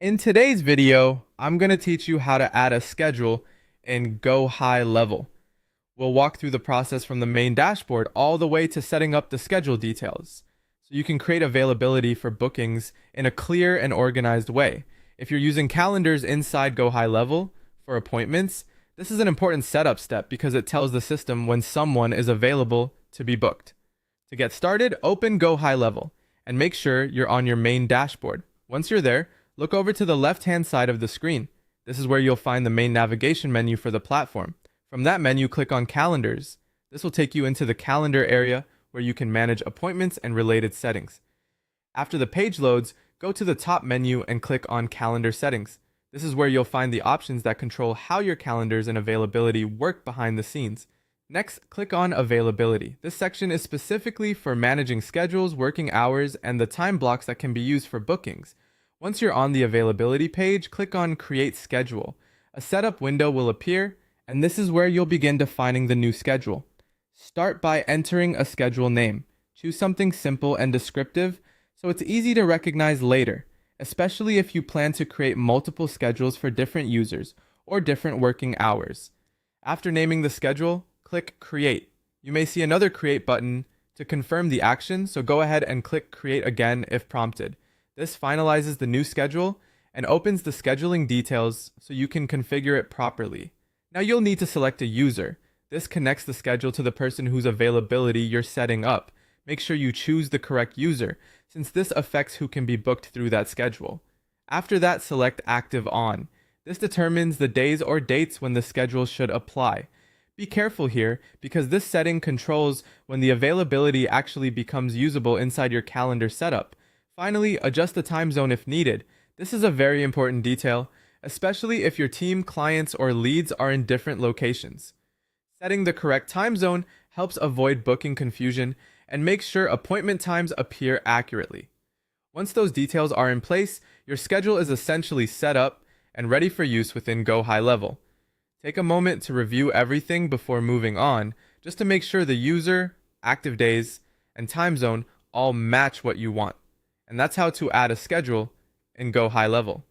In today's video, I'm going to teach you how to add a schedule in Gohighlevel. We'll walk through the process from the main dashboard all the way to setting up the schedule details, so you can create availability for bookings in a clear and organized way. If you're using calendars inside Gohighlevel for appointments, this is an important setup step because it tells the system when someone is available to be booked. To get started, open Gohighlevel and make sure you're on your main dashboard. Once you're there, look over to the left-hand side of the screen. This is where you'll find the main navigation menu for the platform. From that menu, click on Calendars. This will take you into the calendar area where you can manage appointments and related settings. After the page loads, go to the top menu and click on Calendar Settings. This is where you'll find the options that control how your calendars and availability work behind the scenes. Next, click on Availability. This section is specifically for managing schedules, working hours, and the time blocks that can be used for bookings. Once you're on the availability page, click on Create Schedule. A setup window will appear, and this is where you'll begin defining the new schedule. Start by entering a schedule name. Choose something simple and descriptive so it's easy to recognize later, especially if you plan to create multiple schedules for different users or different working hours. After naming the schedule, click Create. You may see another Create button to confirm the action, so go ahead and click Create again if prompted. This finalizes the new schedule and opens the scheduling details so you can configure it properly. Now you'll need to select a user. This connects the schedule to the person whose availability you're setting up. Make sure you choose the correct user, since this affects who can be booked through that schedule. After that, select Active On. This determines the days or dates when the schedule should apply. Be careful here, because this setting controls when the availability actually becomes usable inside your calendar setup. Finally, adjust the time zone if needed. This is a very important detail, especially if your team, clients, or leads are in different locations. Setting the correct time zone helps avoid booking confusion and makes sure appointment times appear accurately. Once those details are in place, your schedule is essentially set up and ready for use within Gohighlevel. Take a moment to review everything before moving on, just to make sure the user, active days, and time zone all match what you want. And that's how to add a schedule in Gohighlevel.